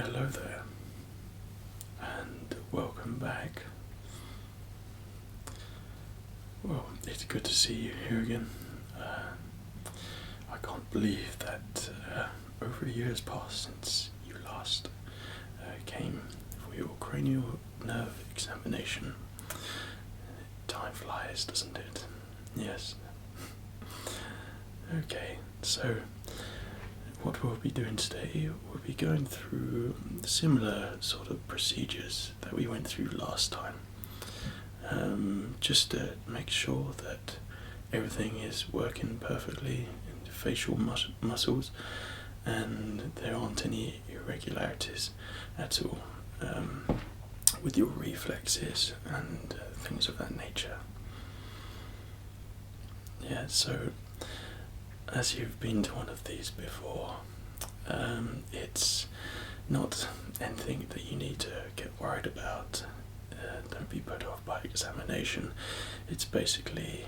Hello there, and welcome back. Well, it's good to see you here again. I can't believe that over a year has passed since you last came for your cranial nerve examination. Time flies, doesn't it? Yes. Okay, so what we'll be doing today, we'll be going through similar sort of procedures that we went through last time. Just to make sure that everything is working perfectly in the facial muscles and there aren't any irregularities at all with your reflexes and things of that nature. Yeah, so as you've been to one of these before, it's not anything that you need to get worried about. Don't be put off by examination. It's basically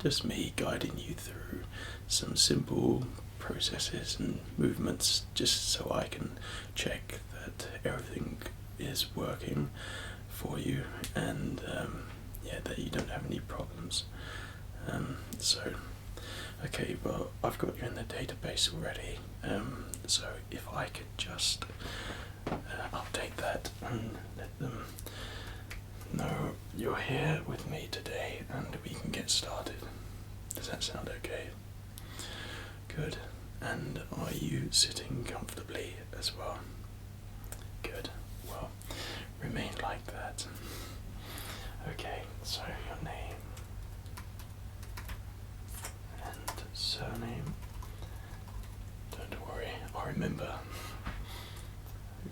just me guiding you through some simple processes and movements just so I can check that everything is working for you and that you don't have any problems. Okay, well, I've got you in the database already, so if I could just update that and let them know you're here with me today and we can get started. Does that sound okay? Good. And are you sitting comfortably as well? Good. Well, remain like that. Okay, so your name and surname. Don't worry, I remember.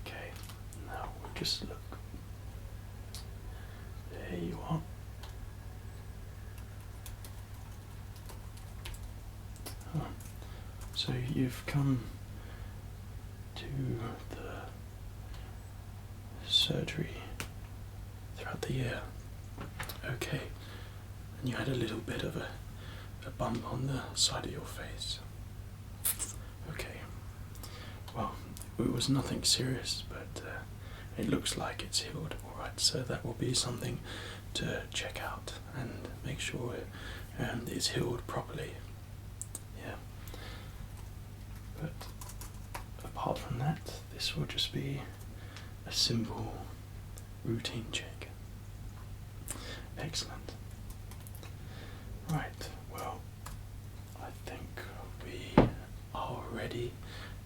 Okay, now we'll just look. There you are. Oh, so you've come to the surgery throughout the year. Okay, and you had a little bit of a bump on the side of your face. Okay, well, it was nothing serious, but it looks like it's healed. Alright, so that will be something to check out and make sure it's healed properly. Yeah. But apart from that, this will just be a simple routine check. Excellent. Right, well, I think we are ready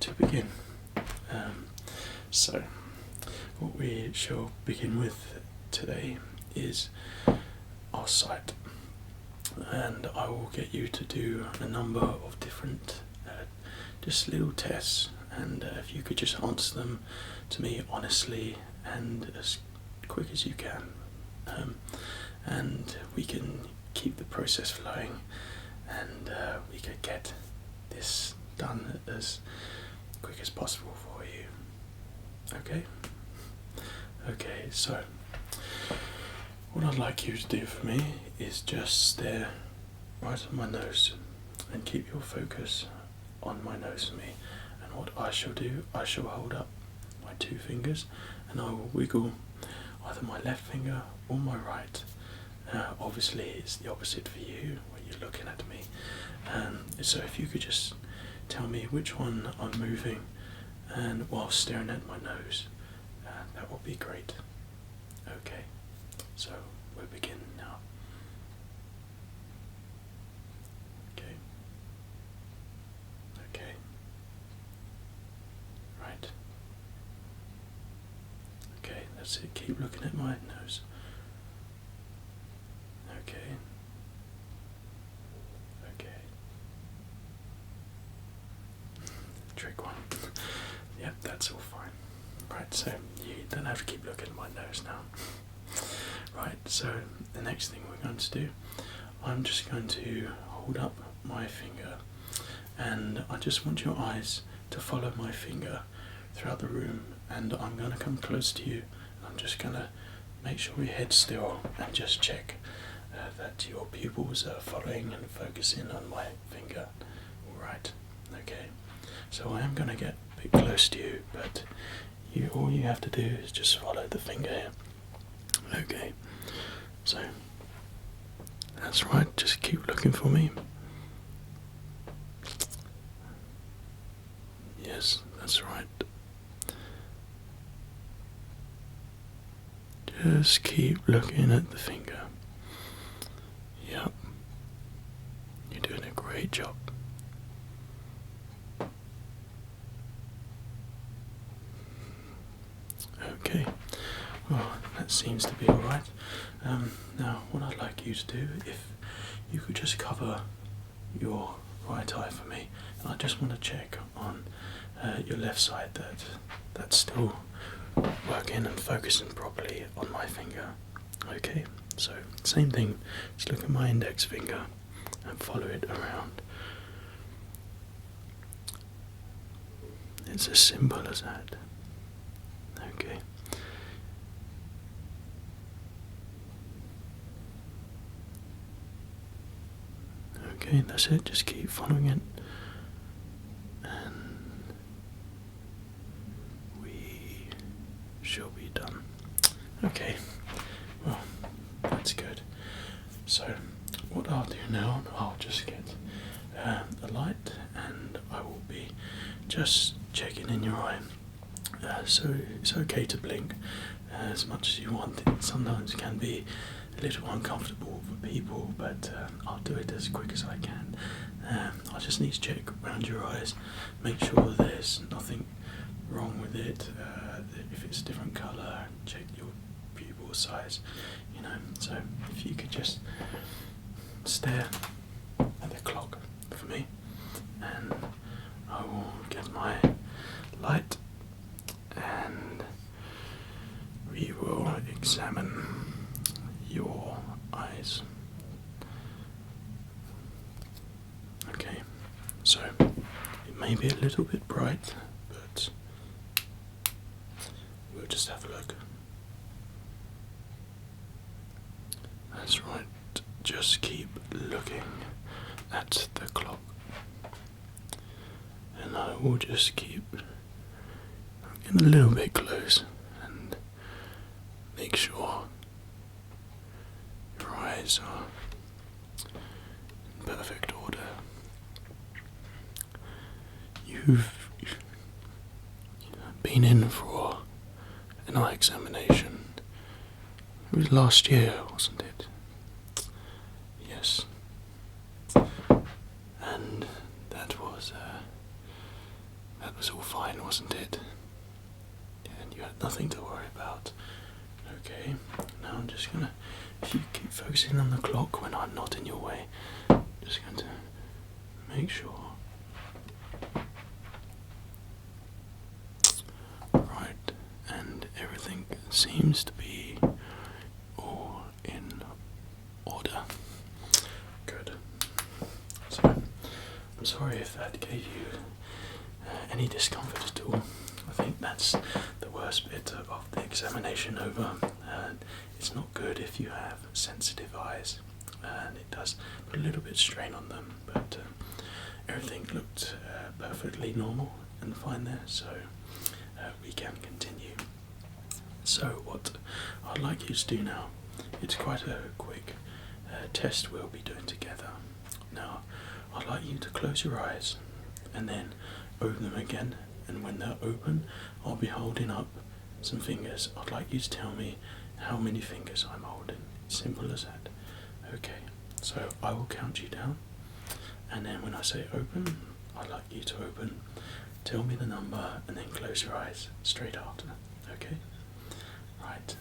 to begin. So, what we shall begin with today is our sight, and I will get you to do a number of different just little tests, and if you could just answer them to me honestly and as quick as you can, and we can keep the process flowing and we could get this done as quick as possible for you. Okay? Okay, so what I'd like you to do for me is just stare right at my nose and keep your focus on my nose for me. And what I shall do, I shall hold up my two fingers and I will wiggle either my left finger or my right. Obviously it's the opposite for you when you're looking at me. So if you could just tell me which one I'm moving and while staring at my nose, that would be great. Okay, so we'll begin now. Okay. Okay. Right. Okay, that's it. Keep looking at my nose. Okay. Okay. Trick one. Yep, that's all fine. Right, so you don't have to keep looking at my nose now. Right, so the next thing we're going to do, I'm just going to hold up my finger and I just want your eyes to follow my finger throughout the room, and I'm going to come close to you and I'm just going to make sure your head's still and just check that your pupils are following and focusing on my finger. Alright, okay. So I am going to get a bit close to you, but all you have to do is just follow the finger here. Okay, so that's right, just keep looking for me. Yes, that's right. Just keep looking at the finger. Yep. You're doing a great job. Okay. Well, that seems to be alright. Now, what I'd like you to do, if you could just cover your right eye for me, and I just want to check on your left side that that's still working and focusing properly on my finger. Okay, so same thing, just look at my index finger and follow it around. It's as simple as that. Okay. Okay, that's it, just keep following it. And we shall be done. Okay, well, that's good. So, what I'll do now, I'll just get a light and I will be just checking in your eye. So it's okay to blink as much as you want. It sometimes can be a little uncomfortable for people, but I'll do it as quick as I can. I just need to check around your eyes, make sure there's nothing wrong with it. If it's a different colour, check your pupil size, you know. So if you could just stare at the clock for me, and I will get my light and we will examine your eyes. Okay, so it may be a little bit bright, but we'll just have a look. That's right, just keep looking at the clock, and I will just keep getting a little bit close and make sure your eyes are in perfect order. You've been in for an eye examination. It was last year, wasn't it? Yes. And that was all fine, wasn't it? And you had nothing to worry about. Okay, now I'm just gonna, if you keep focusing on the clock when I'm not in your way, just going to make sure. Right, and everything seems to be all in order. Good. So, I'm sorry if that gave you any discomfort at all. I think that's the worst bit of the examination over. It's not good if you have sensitive eyes, and it does put a little bit strain on them, but everything looked perfectly normal and fine there, so we can continue. So what I'd like you to do now, it's quite a quick test we'll be doing together. Now, I'd like you to close your eyes and then open them again, and when they're open, I'll be holding up some fingers. I'd like you to tell me how many fingers I'm holding. Simple as that. Okay, so I will count you down, and then when I say open, I'd like you to open, tell me the number, and then close your eyes straight after. Okay? Right,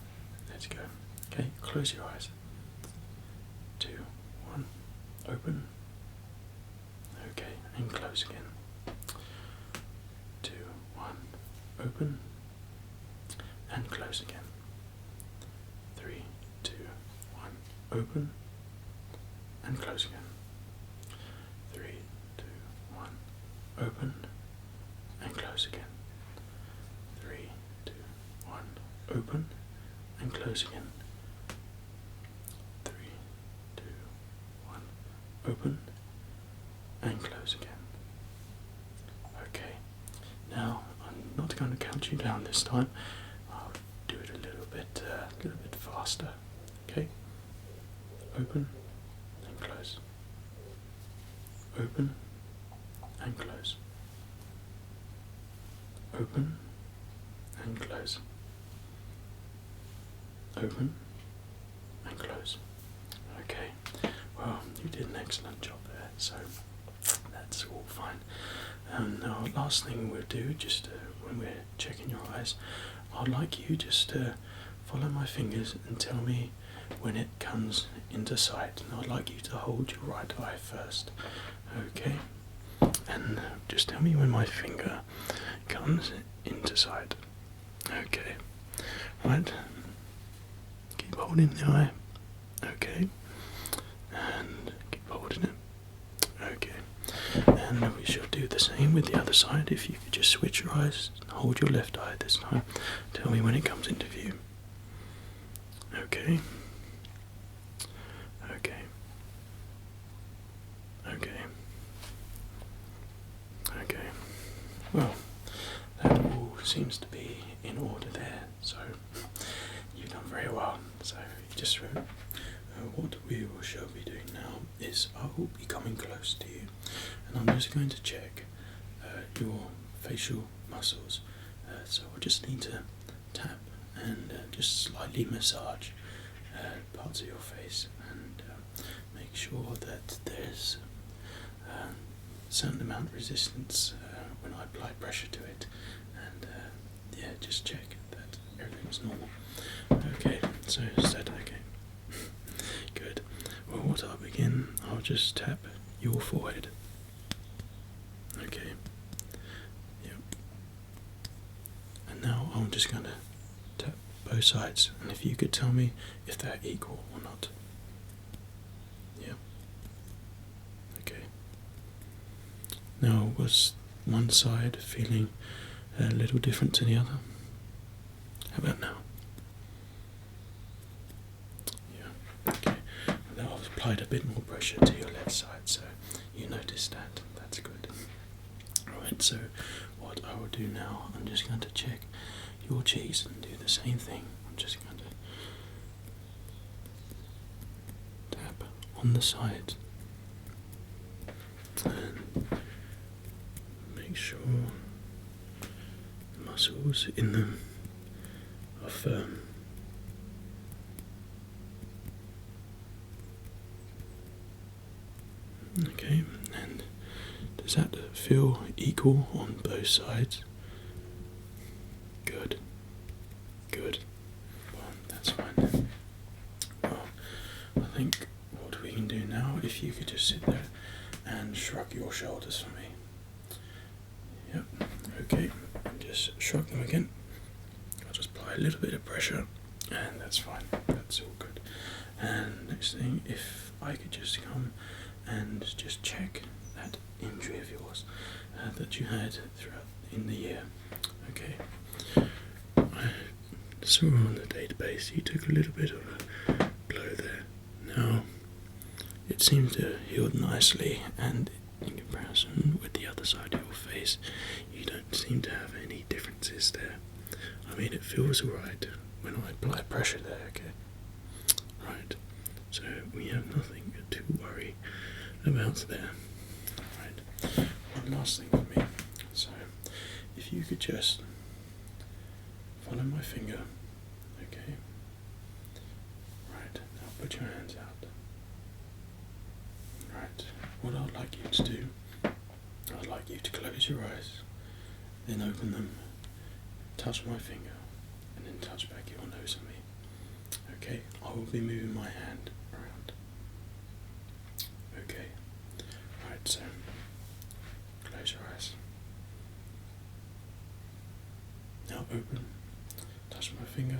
let's go. Okay, close your eyes. 2, 1, open. Okay, and close again. 2, 1, open, and close again. 3, 2, 1, open, and close again. 3, 2, 1, open, and close again. 3, 2, 1, open, and close again. 3, 2, 1, open, and close again. Okay, now I'm not going to count put you down this time. I'll do it a little bit faster. Okay. Open and close. Open and close. Open and close. Open and close. Okay. Well, you did an excellent job there. So that's all fine. Now, last thing we'll do, just when we're checking your eyes, I'd like you just to follow my fingers and tell me when it comes into sight. And I'd like you to hold your right eye first. Okay? And just tell me when my finger comes into sight. Okay. Right. Keep holding the eye. Okay. And keep holding it. Okay. And we shall do the same with the other side. If you could just switch your eyes and hold your left eye this time. Tell me when it comes into view. Okay. Okay. Okay. Okay. Well, that all seems to be in order there. So you've done very well. So just what we shall be doing now is I will be coming close to you, and I'm just going to check your facial muscles. So I just need to tap and just slightly massage parts of your face and make sure that there's a certain amount of resistance when I apply pressure to it, and yeah, just check that everything's normal. Okay, so is that okay? Good. Well, what I'll begin, I'll just tap your forehead. Okay. Yep. And now I'm just going to tap both sides, and if you could tell me if they're equal or not. Yeah. Okay. Now, was one side feeling a little different to the other? How about now? Yeah. Okay. Now I've applied a bit more pressure to your left side, so you notice that. That's good. Alright, so what I will do now, I'm just going to check your cheeks and do the same thing. I'm just going to tap on the side and make sure the muscles in them are firm. Okay, and does that feel equal on both sides? Good. Good. Well, that's fine then. Well, I think what we can do now, if you could just sit there and shrug your shoulders for me. Yep. Okay, just shrug them again. I'll just apply a little bit of pressure, and that's fine. That's all good. And next thing, if I could just come and just check that injury of yours that you had throughout in the year. Okay. I saw on the database you took a little bit of a blow there. Now, it seems to heal nicely, and in comparison with the other side of your face, you don't seem to have any differences there. I mean, it feels alright when I apply pressure there, okay? Right, so we have nothing to worry about there. Right, one last thing with me. So, if you could just follow my finger, okay? Right, now put your hands out. Right, what I'd like you to do, I'd like you to close your eyes, then open them, touch my finger, and then touch back your nose on me. Okay, I will be moving my hand around. Okay, right, so close your eyes. Now open, touch my finger,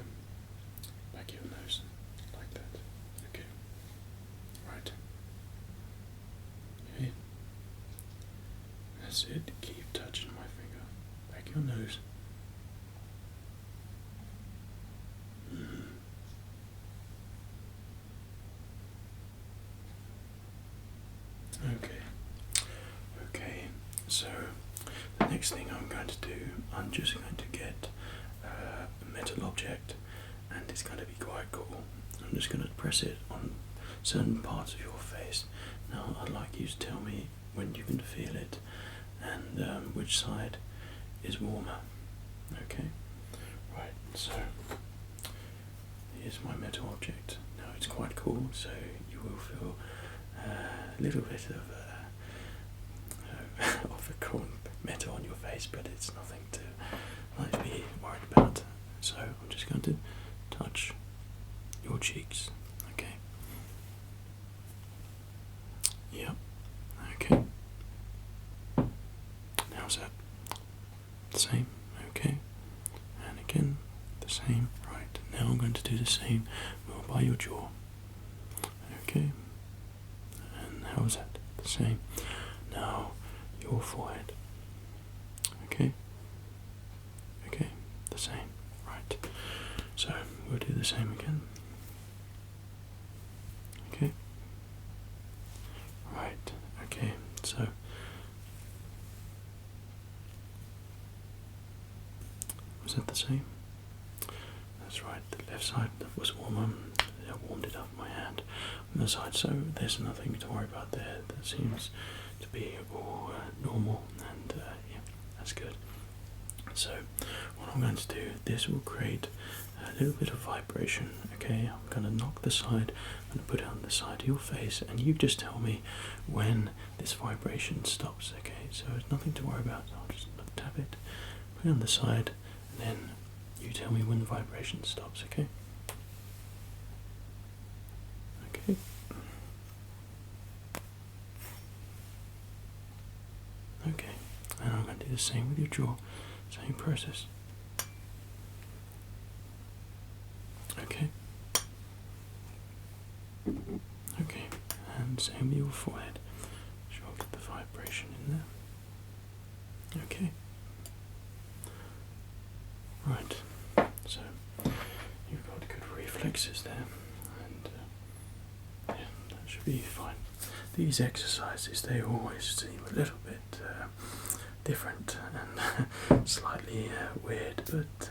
back your nose, like that. Okay, right. Okay, that's it. Keep touching my finger, back your nose. Okay, so the next thing I'm going to do, I'm just going to get metal object, and it's going to be quite cool. I'm just going to press it on certain parts of your face. Now I'd like you to tell me when you can feel it and which side is warmer. Okay, right, so here's my metal object. Now it's quite cool, so you will feel a little bit of the cool metal on your face, but it's nothing to be worried about. So I'm just going to touch your cheeks. Okay. Yep. Okay. How's that? Same. Okay. And again, the same. Right. Now I'm going to do the same more by your jaw. Okay. And how's that? The same. Now your forehead. Okay. Okay. The same. Right. So we'll do the same again. Okay. Right. Okay. So was that the same? That's right. The left side was warmer. I warmed it up my hand on the side, so there's nothing to worry about there. That seems to be all normal, and yeah, that's good. So what I'm going to do, this will create a little bit of vibration. Okay, I'm going to knock the side, I'm going to put it on the side of your face, and you just tell me when this vibration stops. Okay, so there's nothing to worry about. I'll just tap it, put it on the side, and then you tell me when the vibration stops. Okay. Okay. Okay, and I'm going to do the same with your jaw, same process. Okay. Okay, and same with your forehead. Sure, I'll get the vibration in there. Okay. Right, so you've got good reflexes there, and yeah, that should be fine. These exercises, they always seem a little bit different and slightly weird, but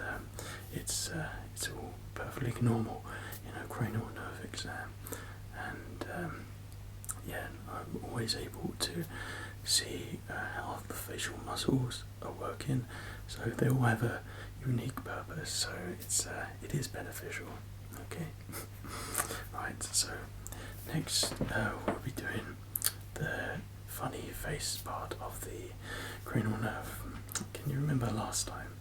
it's all perfectly normal, cranial nerve exam, and yeah, I'm always able to see how the facial muscles are working, so they all have a unique purpose, so it is beneficial. Okay. Right, so next we'll be doing the funny face part of the cranial nerve. Can you remember last time?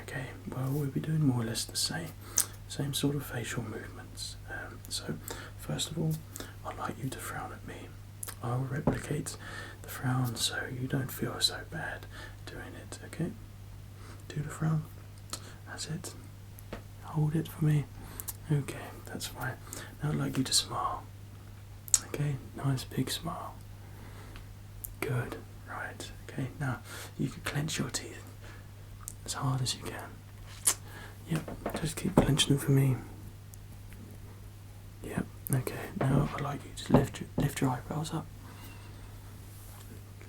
Okay, well, we'll be doing more or less the same sort of facial movements. So first of all, I'd like you to frown at me. I'll replicate the frown so you don't feel so bad doing it. Okay, do the frown. That's it. Hold it for me. Okay, that's fine. Now I'd like you to smile. Okay, nice big smile. Good. Right. Okay, now you can clench your teeth as hard as you can. Yep, just keep clenching them for me. Yep, okay, now I'd like you to lift your eyebrows up.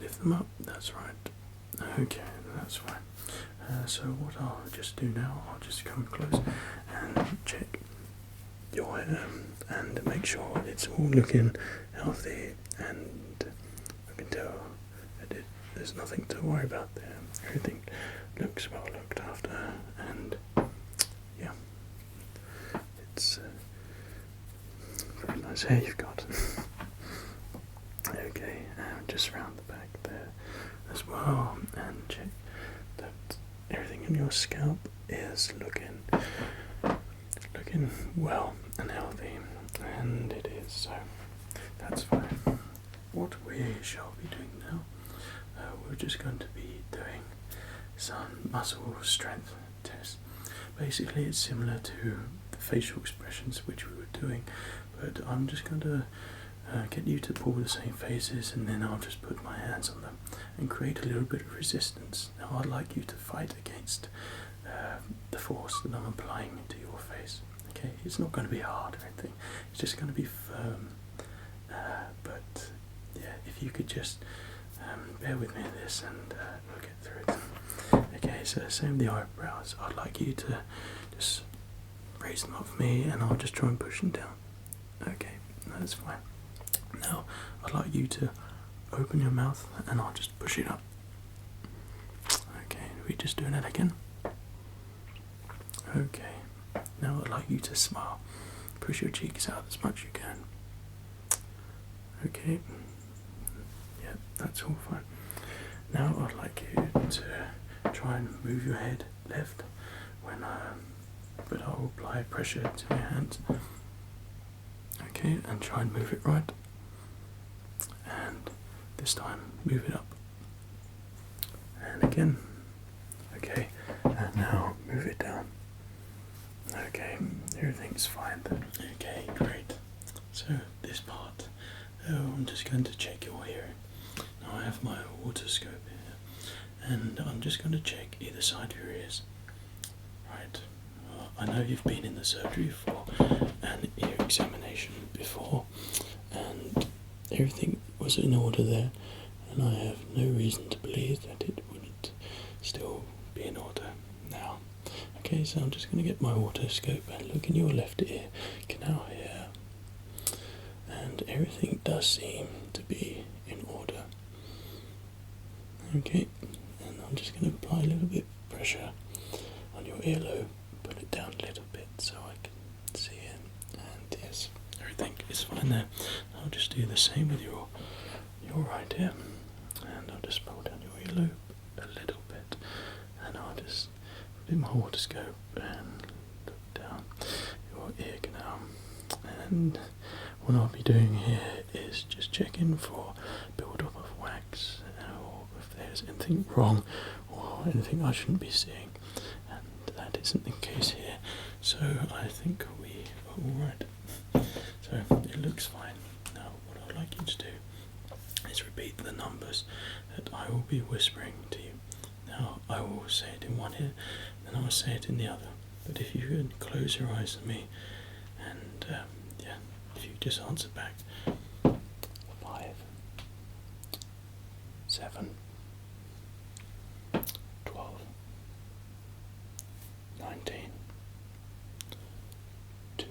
Lift them up, that's right. Okay, that's fine. So what I'll just do now, I'll just come close and check your hair and make sure it's all looking healthy, and I can tell that there's nothing to worry about there. Everything looks well looked after, and yeah, it's very nice hair you've got. Okay, and just round the back there as well, and check that everything in your scalp is looking well and healthy, and it is, so that's fine. What we shall be doing now, we're just going to be doing some muscle strength tests. Basically it's similar to the facial expressions which we were doing, but I'm just going to get you to pull the same faces, and then I'll just put my hands on them and create a little bit of resistance. Now I'd like you to fight against the force that I'm applying into your face. Okay, it's not going to be hard or anything, it's just going to be firm, but yeah, if you could just bear with me in this, and we'll get through it. Okay, so same with the eyebrows. I'd like you to just raise them up for me, and I'll just try and push them down. Okay, that's fine. Now, I'd like you to open your mouth, and I'll just push it up. Okay, are we just doing that again? Okay, now I'd like you to smile. Push your cheeks out as much as you can. Okay, yeah, that's all fine. Now I'd like you to try and move your head left when but I'll apply pressure to your hands. Okay, and try and move it right. And this time, move it up. And again. Okay, and now move it down. Okay, everything's fine then. Okay, great. So this part, I'm just going to check your hearing. Now I have my otoscope here, and I'm just going to check either side of your ears. Right. I know you've been in the surgery for an ear examination before, and everything was in order there, and I have no reason to believe that it wouldn't still be in order now. Okay, so I'm just going to get my otoscope and look in your left ear canal here, and everything does seem to be in order. Okay, and I'm just going to apply a little bit of pressure on your earlobe, put it down a little bit so I can see it, and yes, everything is fine there. I'll just do the same with your right ear, and I'll just pull down your earlobe a little bit, and I'll just put in my otoscope and look down your ear canal. And what I'll be doing here is just checking for build-up of wax, or if there's anything wrong or anything I shouldn't be seeing, and that isn't the case here, so I think we are alright. So it looks fine. Now what I'd like you to do is repeat the numbers that I will be whispering to you. Now I will say it in one ear, then I will say it in the other, but if you could close your eyes at me, and yeah, if you just answer back. 5, 7, 12, 19, 2,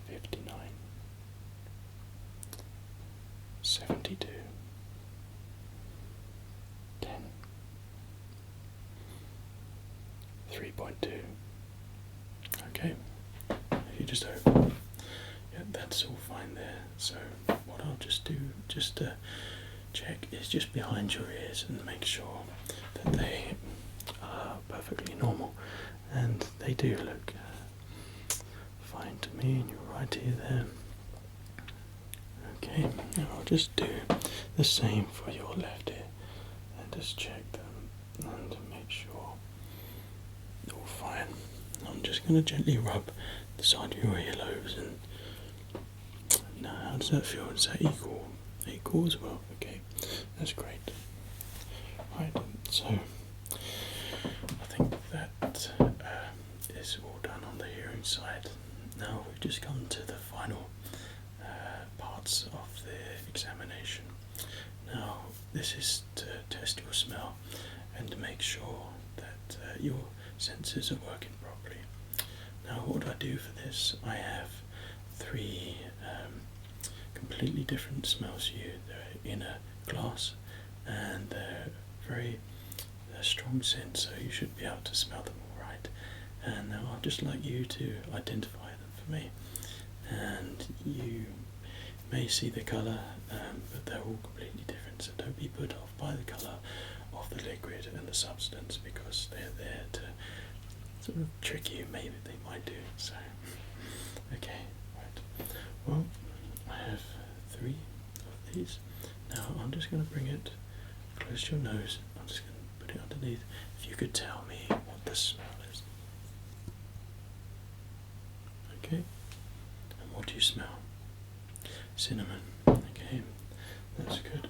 59, 72, 10, 3.2. Okay, if you just open, yeah, that's all fine there. So what I'll just do, just to check, is just behind your ears and make sure that they are perfectly normal, and they do look fine to me, and you're right ear there. Okay, now I'll just do the same for your left ear, and just check them and make sure they're all fine. I'm just going to gently rub the side of your earlobes, and now how does that feel? Is that equal? Equal as well? Okay, that's great. Right, so I think that is all done on the hearing side. Now we've just come to the final parts of the examination. Now this is to test your smell and to make sure that your senses are working properly. Now what I do for this, I have 3 completely different smells here. They're in a glass, and they're very strong scent, so you should be able to smell them all right. And now I'd just like you to identify them for me, and you may see the colour, but they're all completely different, so don't be put off by the colour of the liquid and the substance, because they're there to sort of trick you. Maybe they might do. So okay, right, well, I have 3 of these. Now I'm just going to bring it close to your nose. I'm just going to put it underneath. If you could tell me what the smell is. Okay, and what do you smell? Cinnamon. Okay, that's good.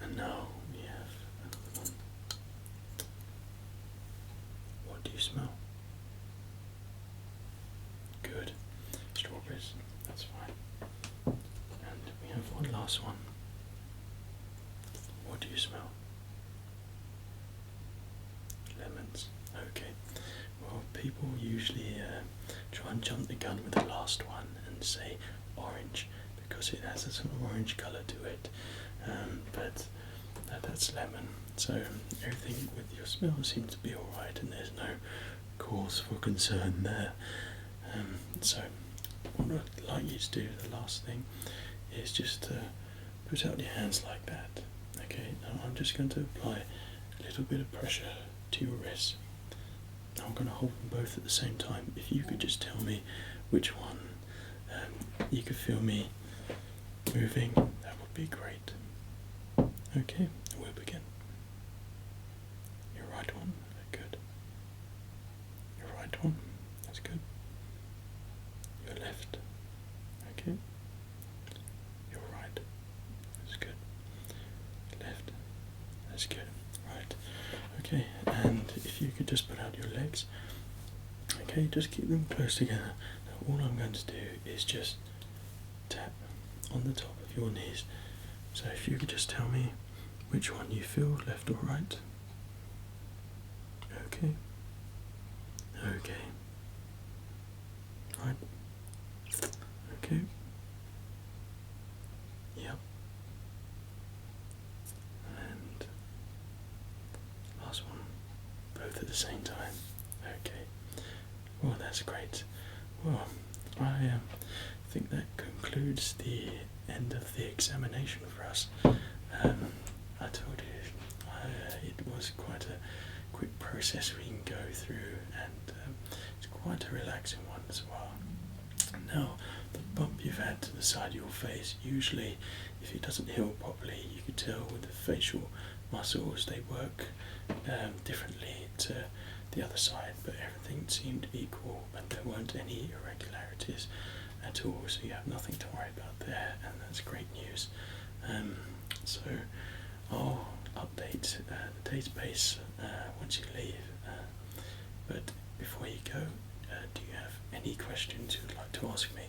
And now we have another one. What do you smell? Good. Strawberries. That's fine. And we have one last one. What do you smell? people usually try and jump the gun with the last one and say orange because it has a sort of orange colour to it, but that's lemon. So everything with your smell seems to be alright, and there's no cause for concern there. So what I'd like you to do, the last thing, is just to put out your hands like that. Okay, now I'm just going to apply a little bit of pressure to your wrists. I'm going to hold them both at the same time. If you could just tell me which one you could feel me moving, that would be great. Okay, we'll begin. Your right one, good. Your right one, that's good. Your left, okay. Your right, that's good. Left, that's good. Right, okay, and if you could just put out your legs, okay, just keep them close together. Now all I'm going to do is just tap on the top of your knees. So if you could just tell me which one you feel, left or right. Okay. Okay. Right. Okay. Yep. And last one. Both at the same time. Okay. Well, that's great. Well, I think that concludes the end of the examination for us. I told you it was quite a quick process we can go through, and it's quite a relaxing one as well. Now, the bump you've had to the side of your face, usually if it doesn't heal properly, you could tell with the facial muscles they work differently to the other side, but everything seemed equal and there weren't any irregularities at all, so you have nothing to worry about there, and that's great news. So I'll update the database once you leave, but before you go, do you have any questions you'd like to ask me?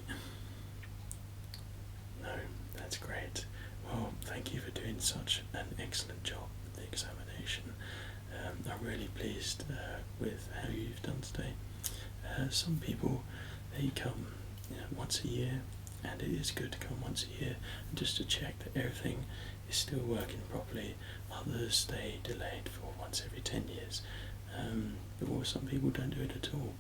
No, that's great. Well, thank you for doing such an excellent job with the examination. I'm really pleased with how you've done today. Some people, they come once a year, and it is good to come once a year just to check that everything is still working properly. Others stay delayed for once every 10 years, or some people don't do it at all.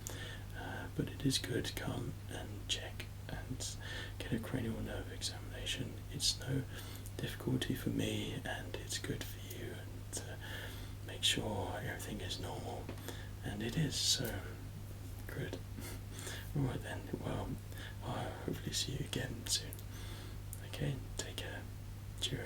But it is good to come and check and get a cranial nerve examination. It's no difficulty for me, and it's good for you, and make sure everything is normal, and it is, so good. Alright then, well, I'll hopefully see you again soon. Okay, take care. Cheerio.